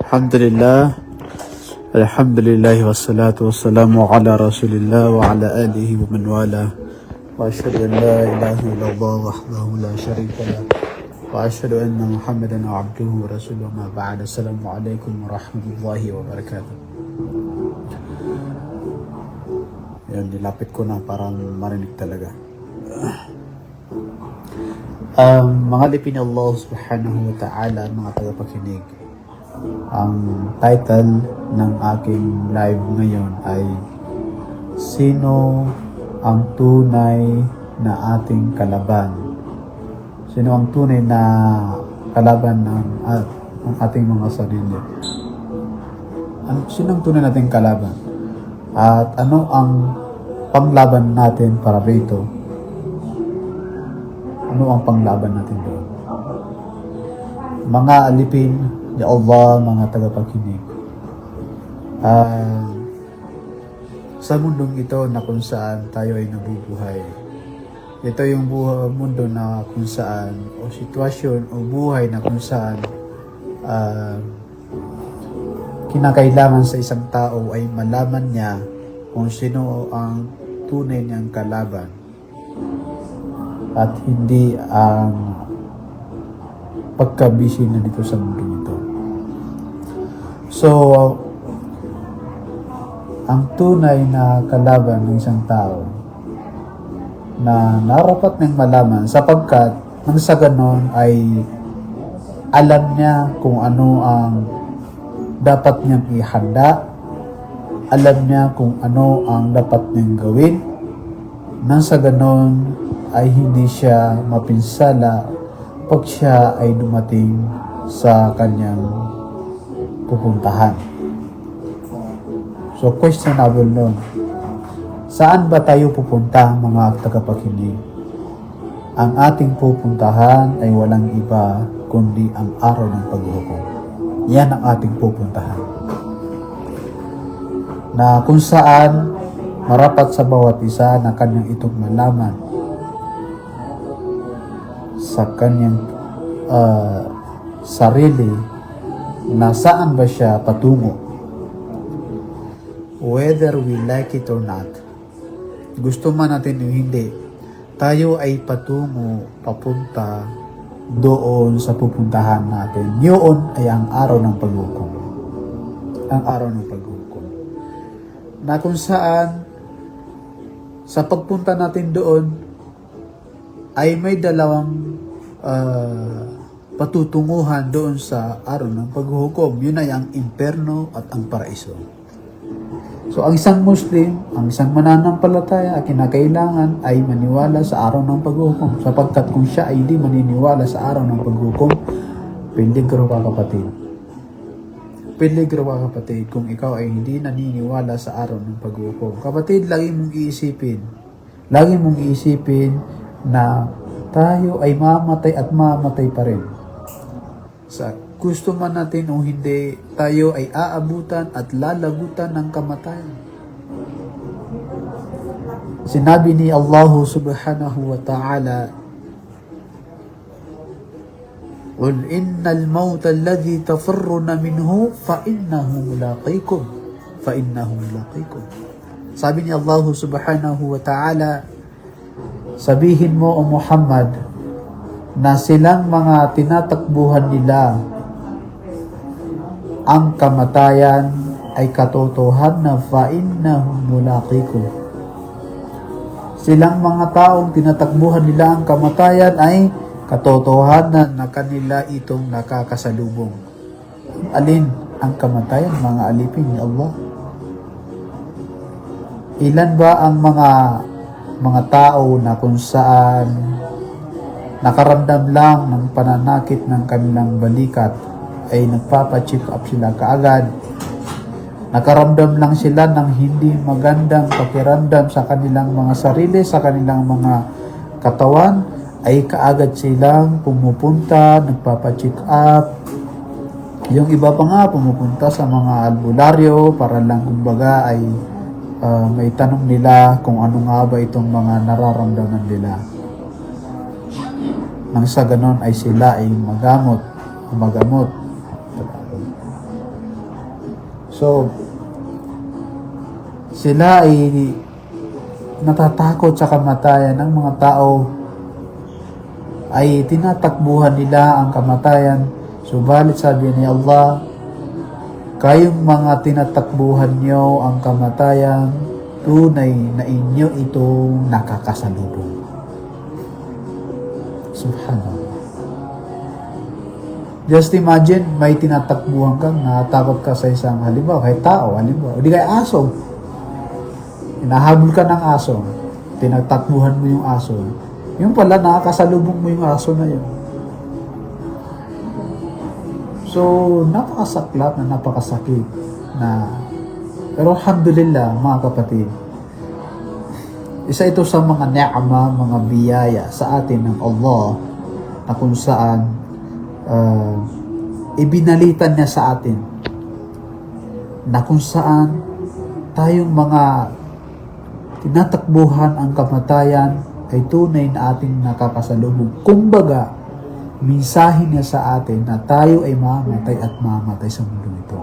Alhamdulillah, Alhamdulillah wassalatu wassalamu ala rasulillah wa ala alihi wa man wala wa ashhadu an la ilaha illallah wahdahu la sharika lah wa ashhadu anna Muhammadan abduhu wa rasuluhu ma ba'd. Assalamu alaikum warahmatullahi wabarakatuh. Yan, nilapit ko na parang marinig talaga. Mga lipin ni Allah subhanahu wa ta'ala, mga tagapakinig, ang title ng aking live ngayon ay Sino ang tunay na ating kalaban? Sino ang tunay na kalaban ng ating mga sarili? Sino ang tunay nating kalaban? At ano ang panglaban natin para rito? Ano ang panglaban natin doon? Mga alipin ni Allah, mga tagapakinig, sa mundong ito na kung saan tayo ay nabubuhay, ito yung mundo na kung saan, o sitwasyon o buhay na kung saan kinakailangan sa isang tao ay malaman niya kung sino ang tunay niyang kalaban at hindi ang pagkabisi na dito sa mundo ito. So, ang tunay na kalaban ng isang tao na narapat niyang malaman sapagkat nang sa ganon ay alam niya kung ano ang dapat niyang ihanda, alam niya kung ano ang dapat niyang gawin, nang sa ganon ay hindi siya mapinsala pag siya ay dumating sa kanyang pupuntahan. So, questionable nun. Saan ba tayo pupunta, mga tagapakinig? Ang ating pupuntahan ay walang iba kundi ang araw ng paghuhukom. Yan ang ating pupuntahan. Na kung saan marapat sa bawat isa na kanyang itong malaman sa kanyang sarili na saan ba siya patungo. Whether we like it or not, gusto man natin o hindi, tayo ay papunta doon sa pupuntahan natin. Yun ay ang araw ng paghukom. Ang araw ng paghukom. Na kung saan sa pagpunta natin doon ay may dalawang patutunguhan doon sa araw ng paghuhukom. Yun ay ang imperno at ang paraiso. So, ang isang Muslim, ang isang mananampalataya, kinakailangan ay maniwala sa araw ng paghuhukom. Sapagkat kung siya ay hindi maniniwala sa araw ng paghuhukom, peligro ka kapatid. Peligro ka kapatid kung ikaw ay hindi naniniwala sa araw ng paghuhukom. Kapatid, lagi mong iisipin na tayo ay mamatay at mamatay pa rin. Sa gusto man natin o hindi, tayo ay aabutan at lalagutan ng kamatayan. Sinabi ni Allah subhanahu wa ta'ala, قُلْ إِنَّ الْمَوْتَ الَّذِي تَفِرُّونَ مِنْهُ فَإِنَّهُ مُلَاقِيكُمْ فَإِنَّهُ مُلَاقِيكُمْ. Sabi ni Allah subhanahu wa ta'ala, sabihin mo o Muhammad na silang mga tinatakbuhan nila ang kamatayan ay katotohanan na fa'innahum mulaqikum. Silang mga taong tinatakbuhan nila ang kamatayan ay katotohanan na kanila itong nakakasalubong. Alin ang kamatayan, mga alipin ni Allah? Ilan ba ang mga tao na kung saan nakaramdam lang ng pananakit ng kanilang balikat ay nagpapacheck up sila kaagad. Nakaramdam lang sila ng hindi magandang pakiramdam sa kanilang mga sarili, sa kanilang mga katawan, ay kaagad silang pumupunta, nagpapacheck up. Yung iba pa nga pumupunta sa mga albularyo para lang kumbaga ay may tanong nila kung ano nga ba itong mga nararamdaman nila. Nang sa ganon ay sila ay magamot. So, sila ay natatakot sa kamatayan. Ng mga tao ay tinatakbuhan nila ang kamatayan. Subalit sabi ni Allah, kayong mga tinatakbuhan nyo ang kamatayan, tunay na inyo itong nakakasalubong. Subhanallah. Just imagine, may tinatakbuhan kang, natatakot ka sa isang halimbawa, kahit tao, halimbawa, o di kaya aso. Hinahabol ka ng aso, tinatakbuhan mo yung aso. Yung pala, nakakasalubong mo yung aso na yun. So, napakasaklap na napakasakit na, pero alhamdulillah, mga kapatid, isa ito sa mga ni'ama, mga biyaya sa atin ng Allah na kung saan ibinalitan niya sa atin na kung saan tayong mga tinatakbuhan ang kamatayan ay tunay na ating nakakasalubong. Kumbaga, mensahe niya sa atin na tayo ay mamatay at mamatay sa mundo ito.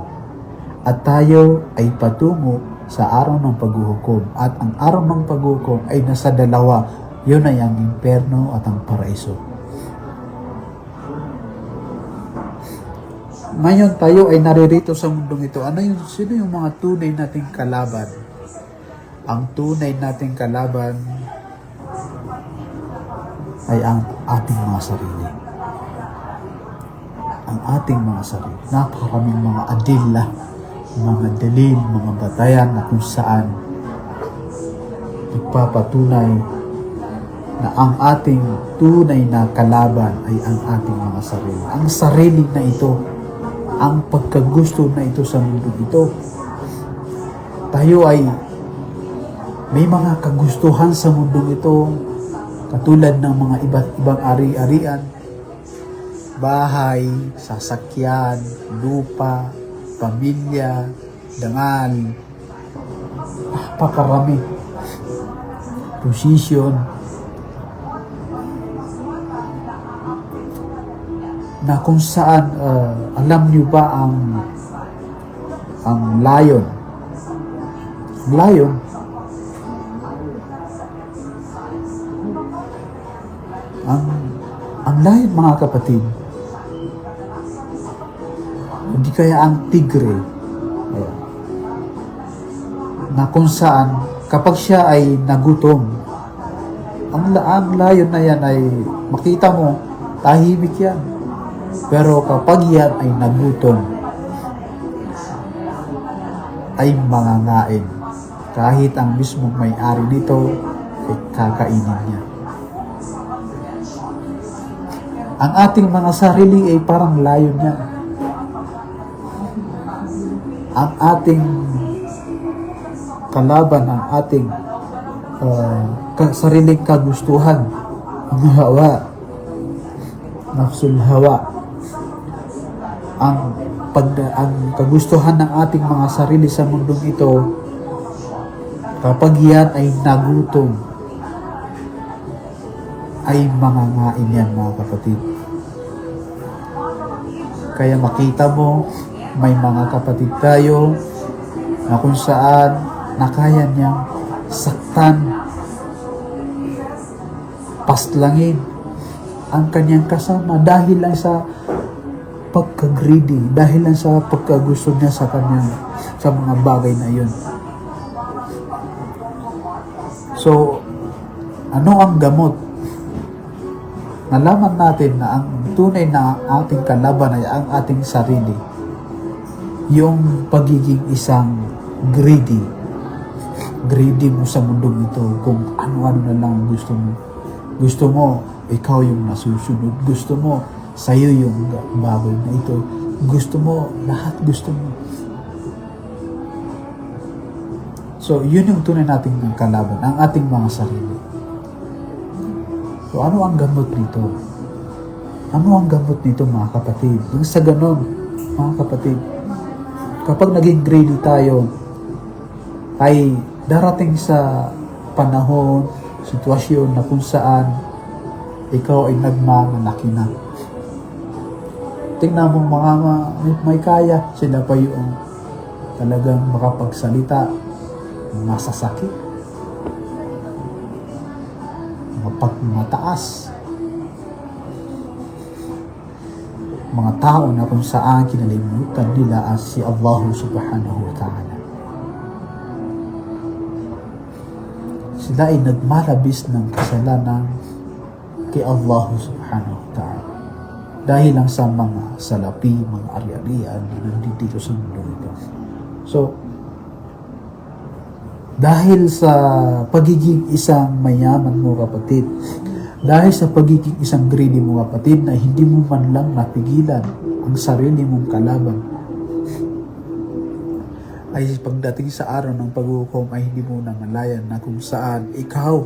At tayo ay patungo sa araw ng paghuhukom. At ang araw ng paghuhukom ay nasa dalawa. Yun ay ang imperno at ang paraiso. Ngayon tayo ay naririto sa mundong ito. Sino yung mga tunay nating kalaban? Ang tunay nating kalaban ay ang ating mga sarili. Ang ating mga sarili. Napakaraming mga adilla, mga dalil, mga batayan na kung saan nagpapatunay na ang ating tunay na kalaban ay ang ating mga sarili. Ang sarili na ito, ang pagkagusto na ito sa mundo ito. Tayo ay may mga kagustuhan sa mundo ito, katulad ng mga iba't ibang ari-arian, bahay, sasakyan, lupa, pamilya, dangal, napakarami, posisyon, na kung saan, alam niyo ba ang lion? Ang lion, mga kapatid, hindi kaya ang tigre, na kung saan kapag siya ay nagutom, ang lion na yan ay makita mo, tahimik yan. Pero kapag yan ay nagutom, ay mangangain. Kahit ang mismong may-ari nito ay kakainin niya. Ang ating mga sarili ay parang lion yan. Ang ating kalaban, ang ating sariling kagustuhan, ang hawa, nafsul hawa, ang kagustuhan ng ating mga sarili sa mundong ito, kapag yan ay nagutom, ay mangangain yan, mga kapatid. Kaya makita mo, may mga kapatid tayo na kung saan nakaya niyang saktan, paslangin ang kanyang kasama dahil lang sa pagka-greedy, dahil lang sa pagkagusto niya sa kanyang, sa mga bagay na yun. So, ano ang gamot? Nalaman natin na ang tunay na ating kalaban ay ang ating sarili. Yung pagiging isang greedy. Greedy mo sa mundong ito kung ano-ano na lang gusto mo. Gusto mo, ikaw yung nasusunod. Gusto mo, sa'yo yung bagay na ito. Gusto mo, lahat gusto mo. So, yun yung tunay nating kalaban, ang ating mga sarili. So, ano ang gamot nito? Ano ang gamot nito, mga kapatid? Yung sa ganon, mga kapatid, kapag naging greedy tayo, ay darating sa panahon, sitwasyon na kung saan ikaw ay nagmamalaki na. Tingnan mo, mga may kaya, sila pa yung talagang makapagsalita, masasakit, mapagmataas, mga tao na kung saan kinalimutan nila si Allah subhanahu wa ta'ala. Sila ay nagmalabis ng kasalanan kay Allah subhanahu wa ta'ala dahil lang sa mga salapi, mga ari-arian na nandito sa mundo ito. So, dahil sa pagiging isang mayaman mo kapatid, dahil sa pagiging isang greedy mo kapatid na hindi mo man lang napigilan ang sarili mong kalaban, ay pagdating sa araw ng paghukom ay hindi mo namalayan na kung saan ikaw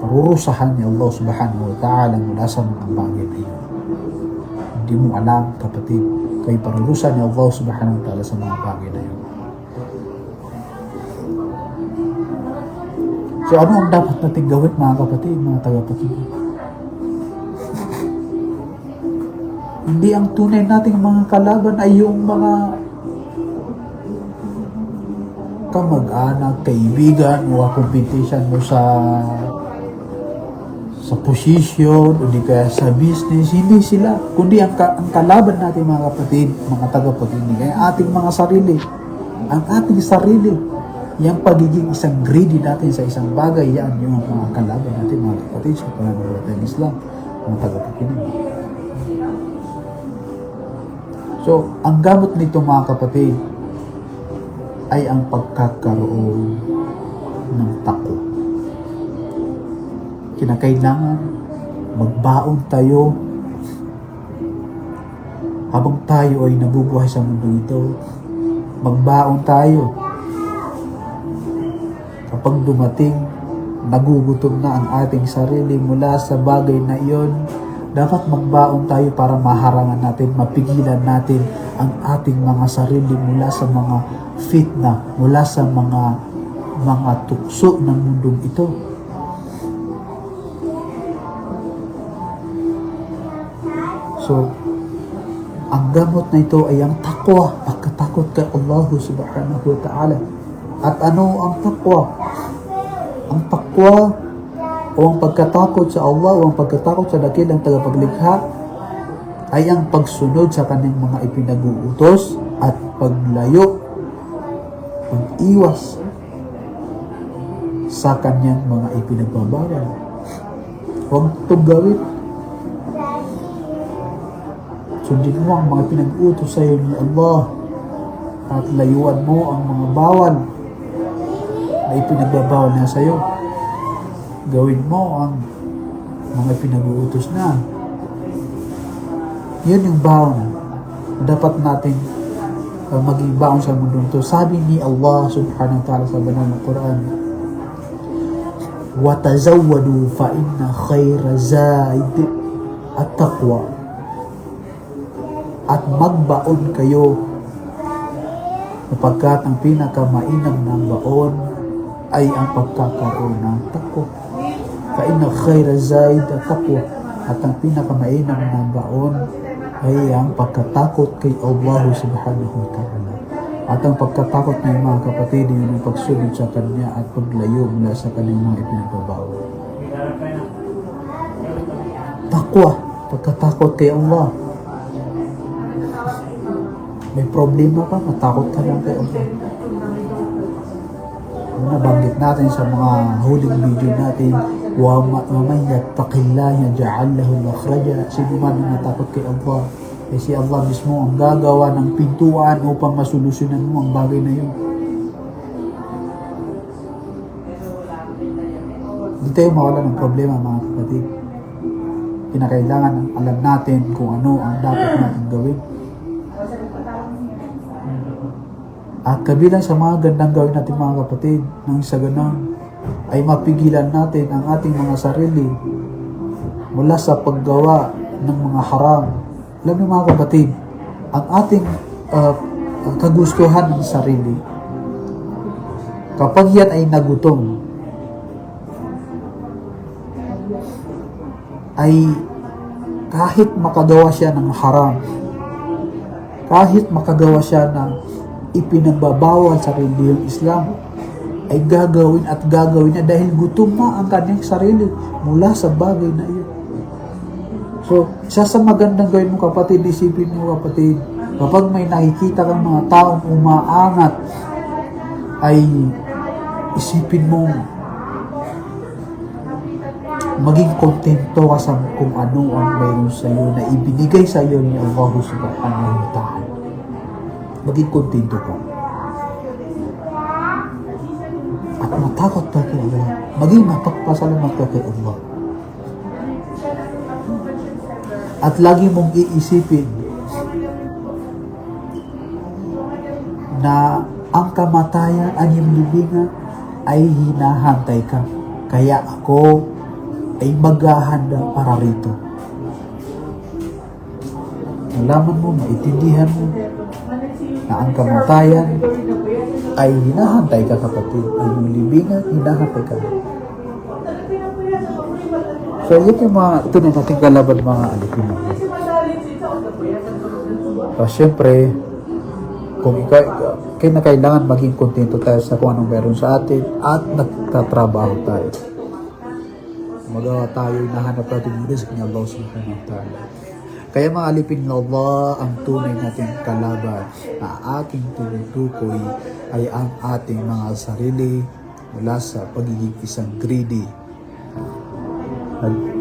parurusahan ni Allah subhanahu wa ta'ala mula sa mga bagay na yun. Hindi mo alam kapatid, kay parurusahan ni Allah subhanahu wa ta'ala sa mga bagay na yun. So ano ang dapat natin gawin mga kapatid, mga tagapakinig? Hindi ang tunay nating mga kalaban ay yung mga kamag-anak, kaibigan, o competition mo sa posisyon, o di kaya sa business. Hindi sila. Kundi ang kalaban natin mga kapatid, mga tagapakinig, ay ating mga sarili. Ang ating sarili. Yung pagiging isang greedy natin sa isang bagay, yan yung mga kalaban natin mga kapatid sa pananampalataya ng Islam, mga tagapakinig. So, ang gamot nito mga kapatid ay ang pagkakaroon ng takot. Kinakailangan magbaon tayo habang tayo ay nabubuhay sa mundo ito. Magbaon tayo. Kapag dumating, nagugutom na ang ating sarili mula sa bagay na iyon, dapat magbaon tayo para maharangan natin, mapigilan natin ang ating mga sarili mula sa mga fitna, mula sa mga tukso ng mundong ito. So, ang gamot na ito ay ang takwa, pagkatakot kay Allah subhanahu wa ta'ala. At ano ang takwa? Ang takwa o ang pagkatakot sa Allah o ang pagkatakot sa dakilang tagapaglikha ay ang pagsunod sa kanyang mga ipinag-uutos at paglayo, pag-iwas sa kanyang mga ipinagbabawal. Huwag itong gawin. Sundin mo ang mga pinag-utos sa iyo ni Allah at layuan mo ang mga bawal na ipinagbabawal na sa iyo. Gawin mo ang mga pinag-uutos na. Yun yung baon na dapat natin maging baon sa mundo ito. Sabi ni Allah subhanahu wa ta'ala sa banal na Quran, وَتَزَوَّدُوا فَإِنَّ خَيْرَ زَائِدِ التَّقْوَى. At magbaon kayo sapagkat ang pinakamainam na baon ay ang pagkakaroon ng takwa. فَإِنَّ خَيْرَ زَائِدِ التَّقْوَى. At ang pinakamainam na baon ay ang pagkatakot kay Allah subhanahu wa ta'ala. At ang pagkatakot ng mga kapatid ay yung pagsunod sa Kanya at paglayo mula sa Kanyang mga ipinagbabawal. Takwa, pagkatakot kay Allah. May problema ka, matakot ka lang kay Allah. Nabanggit natin sa mga huling video natin, وَمَنْ يَتَّقِ اللَّهَ يَجْعَلْ لَهُ مَخْرَجًا. Sino man ang natakot kay Allah, eh si Allah mismo ang gagawa ng pintuan upang masolusyonan mo ang bagay na yun. Hindi tayo mawala ng problema mga kapatid. Kinakailangan alam natin kung ano ang dapat natin gawin. At kabilang sa mga gandang gawin natin mga kapatid, nang sa ganun ay mapigilan natin ang ating mga sarili mula sa paggawa ng mga haram. Alam niyo mga kapatid, ang ating kagustuhan ng sarili, kapag yan ay nagutom, ay kahit makagawa siya ng haram, kahit makagawa siya ng ipinagbabawal sa relihiyong Islam, ay gagawin at gagawin niya dahil gutom na ang kanyang sarili mula sa bagay na iyon. So, isa sa magandang gawin mo, kapatid, isipin mo, kapatid, kapag may nakikita kang mga taong umaangat, ay isipin mo, maging kontento ka sa kung ano ang mayroon sa iyo na ibinigay sa iyo ni Allah subhanahu wa ta'ala. Maging kontento ka. At matakot ka kay Allah. Maging mapagpasalamat ka kay Allah. At lagi mong iisipin na ang kamatayan, ang iyong libingan ay hinahantay ka. Kaya ako ay maghahanda para rito. Malaman mo, maintindihan mo na ang kamatayan ay hinahantay ka, kapatid. Ay yung libingan, hinahantay ka. So, yun yung mga tunay nating kalaban, mga alipin. So, syempre, kung kailangan maging kontento tayo sa kung anong meron sa atin at nagtatrabaho tayo. Magawa tayo, hinahanap natin muna sa kanya Allah subhanahu wa ta'ala. Kaya mga alipin ng Allah, ang tunay nating kalaban na ating tinutukoy ay ang ating mga sarili mula sa pagiging isang greedy.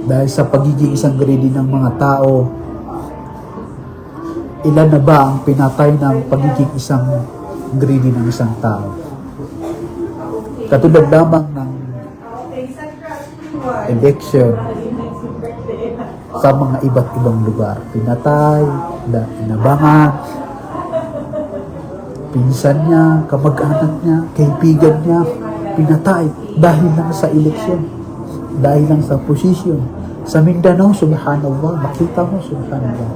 Dahil sa pagiging isang greedy ng mga tao, ilan na ba ang pinatay ng pagiging isang greedy ng isang tao? Katulad lamang ng election sa mga iba't ibang lugar. Pinatay, inabangan, pinsan niya, kamag-anak niya, kaibigan niya, pinatay dahil lang sa eleksyon, dahil lang sa posisyon. Sa Mindanao, subhanallah, makita mo, subhanallah,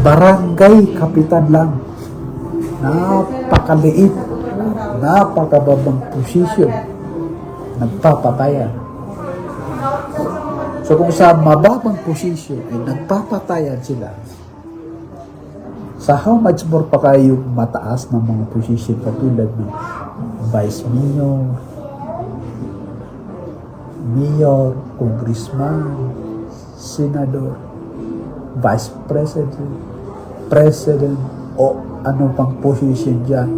barangay kapitan lang, napakaliit, napakababang posisyon, nagpapatayan. So kung sa mababang posisyon ay nagpapatayan sila, sa how much more pa kayo mataas ng mga posisyon katulad ng vice mayor, mayor, congressman, senador, vice president, president, o ano pang posisyon dyan.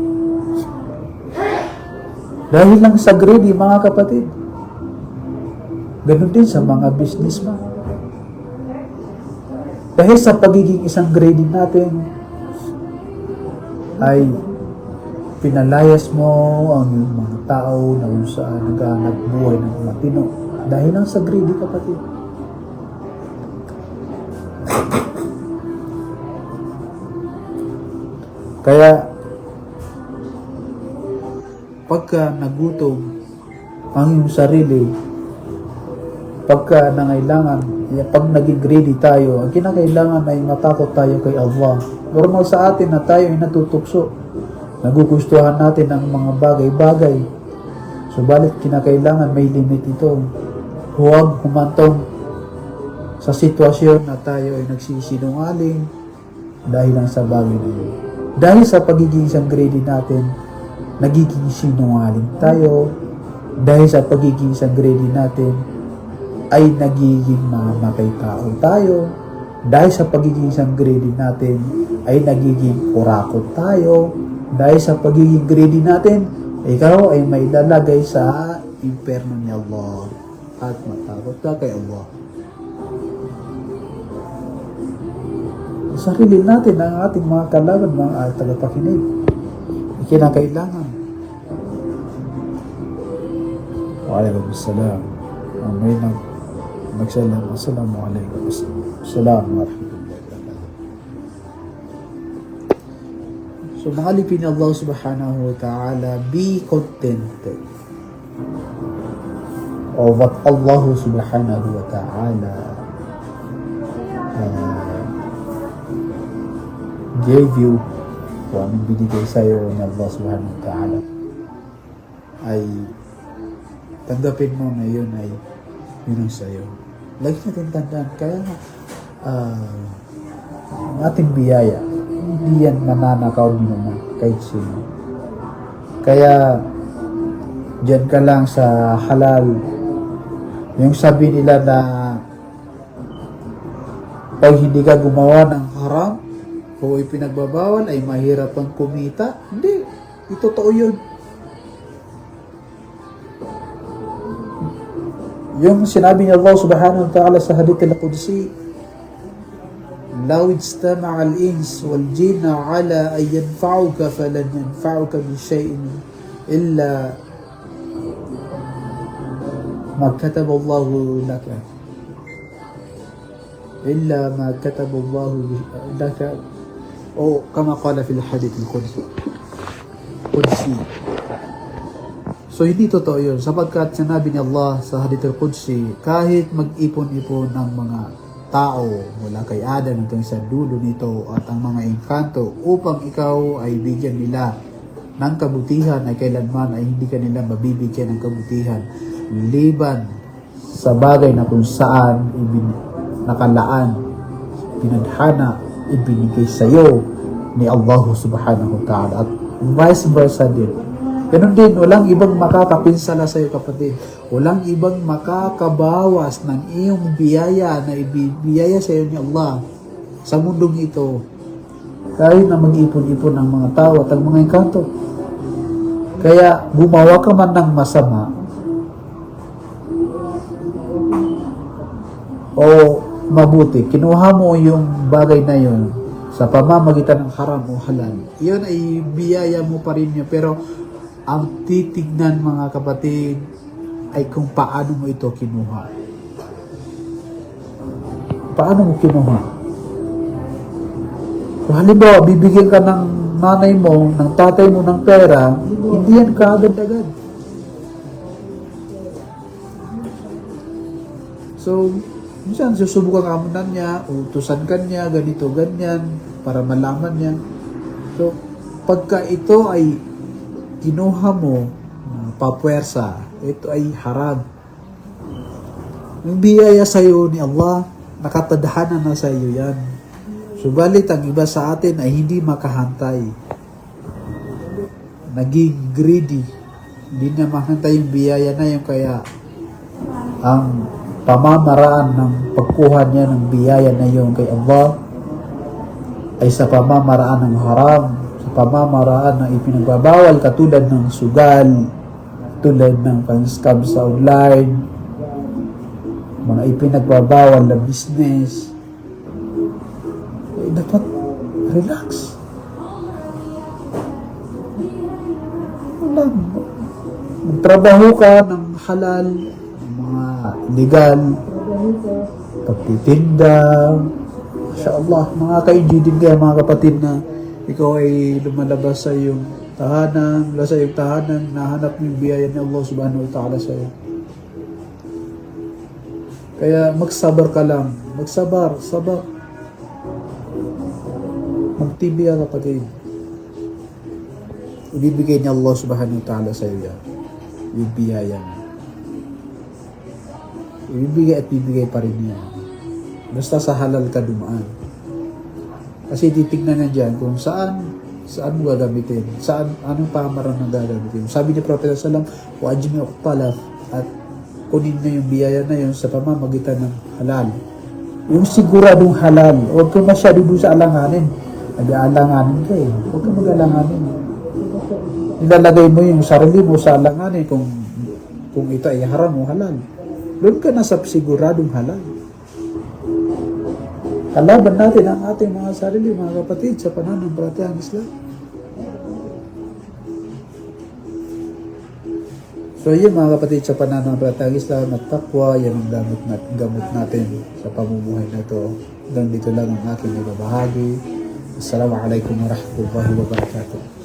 Dahil lang sa greedy, mga kapatid. Ganun din sa mga businessman. Dahil sa pagiging isang greedy natin, ay pinalayas mo ang mga tao na kung saan naghahanap buhay ng matino. Dahil lang sa greedy, kapatid. Kaya, pagka nagutom ang iyong sarili, pagka nangailangan, pag naging greedy tayo, ang kinakailangan ay matakot tayo kay Allah. Normal sa atin na tayo ay natutukso. Nagugustuhan natin ang mga bagay-bagay. Subalit kinakailangan may limit ito. Huwag humantong sa sitwasyon na tayo ay nagsisinungaling dahil lang sa bagay na yun. Dahil sa pagiging isang greedy natin, nagiging sinungaling tayo. Dahil sa pagiging isang greedy natin, ay nagiging mamatay tao tayo. Dahil sa pagiging isang greedy natin, ay nagiging kurakot tayo. Dahil sa pagiging greedy natin, ikaw ay may lalagay sa imperno ni Allah. At matakot ka kay Allah. Sarili natin ang ating mga kalaban, mga tagapakinig. Kinakailangan. Waalaikumsalam. May nagsalam. Assalamualaikum. Assalamualaikum. So, mga alipin ni Allah subhanahu wa ta'ala, be contented of what Allah subhanahu wa ta'ala gave you, kung anong binigay sa'yo ni Allah subhanahu wa ta'ala, ay tanggapin mo na yun ay yun ang sa'yo. Lagi natin tandaan, kaya ang ating biyaya, hindi yan mananakaw din naman kahit sino. Kaya dyan ka lang sa halal. Yung sabi nila na pag hindi ka gumawa ng haram o ipinagbabawal ay mahirap ang kumita. Hindi, totoo yun. Yung sinabi ni Allah subhanahu wa ta'ala sa hadith al-Qudsi, "Law ijtama'a al-ins wal jinna 'ala an yanfa'uka falan yanfa'uka bi shay'in illa ma kataba Allah laka illa ma kataba Allah laka." O kama qala fil hadith al-Qudsi. So, hindi totoo yun. Sapagkat sinabi ni Allah sa Hadith al-Qudsi, kahit mag-ipon-ipon ng mga tao mula kay Adam hanggang sa dulo nito at ang mga engkanto upang ikaw ay bigyan nila ng kabutihan ay kailanman ay hindi ka nila mabibigyan ng kabutihan liban sa bagay na kung saan nakalaan, pinadhana, ibinigay sa iyo ni Allah subhanahu wa ta'ala at vice versa din. Ganun din, walang ibang makakapinsala sa iyo, kapatid. Walang ibang makakabawas ng iyong biyaya na ibibiyaya sa iyo ni Allah sa mundong ito. Kahit na mag-ipon-ipon ng mga tao at ang mga engkanto. Kaya, gumawa ka man ng masama o mabuti, kinuha mo yung bagay na yun sa pamamagitan ng haram o halal, yun ay biyaya mo pa rin yun. Pero, ang titignan mga kapatid ay kung paano mo ito kinuha. Paano mo kinuha? Kung halimbawa, bibigyan ka ng nanay mo, ng tatay mo ng pera, hindi yan kaagad-agad. So, minsan susubukan ka muna niya, utusan ka niya, ganito, ganyan, para malaman niya. So, pagka ito ay kinuha mo, papuwersa, ito ay haram. Yung biyaya sa iyo ni Allah, nakatadhana na sa iyo yan. Subalit, ang iba sa atin ay hindi makahantay. Naging greedy. Hindi na makahantay yung biyaya na yun, kaya ang pamamaraan ng pagkuha niya ng biyaya na yun kay Allah ay sa pamamaraan ng haram, pamamaraan na ipinagbabawal katulad ng sugal, tulad ng pang-scam sa online, mga ipinagbabawal na business. Dapat relax. Magtrabaho ka ng halal, mga legal, pagtitinda, mashallah, mga ka-enjoy kaya mga kapatid na ikaw ay lumalabas sa iyong tahanan, mula sa iyong tahanan, nahanap mo yung biyaya ni Allah subhanahu wa ta'ala sa iyo. Kaya magsabar ka lang. Magsabar, sabar. Magtibiya kapatid. Ibibigay ni Allah subhanahu wa ta'ala sa iyo yan. Yung biyaya niya. Ibibigay at bibigay pa rin niya. Basta sa halal ka dumaan. Kasi titignan na dyan kung saan mo gagamitin, anong pamarang na gagamitin. Sabi ni Prophet sallallahu alaihi wasallam, "Wa'ajmi uqtalaf," at kunin na yung biyaya na yun sa pamamagitan ng halal. Yung siguradong halal, huwag ka masyado doon sa alanganin. Nag-aalanganin ka eh. Huwag ka mag-alanganin. Nilalagay mo yung sarili mo sa alanganin kung ito ay haram o halal. Doon ka na sa siguradong halal. Kalaban natin ang ating mga sarili, mga kapatid, sa pananampalatayang Islam. So yun mga kapatid, sa pananampalatayang Islam at taqwa, yan ang gamot natin sa pamumuhay na ito. Hanggang dito lang ang aking ibabahagi. Assalamualaikum warahmatullahi wabarakatuh.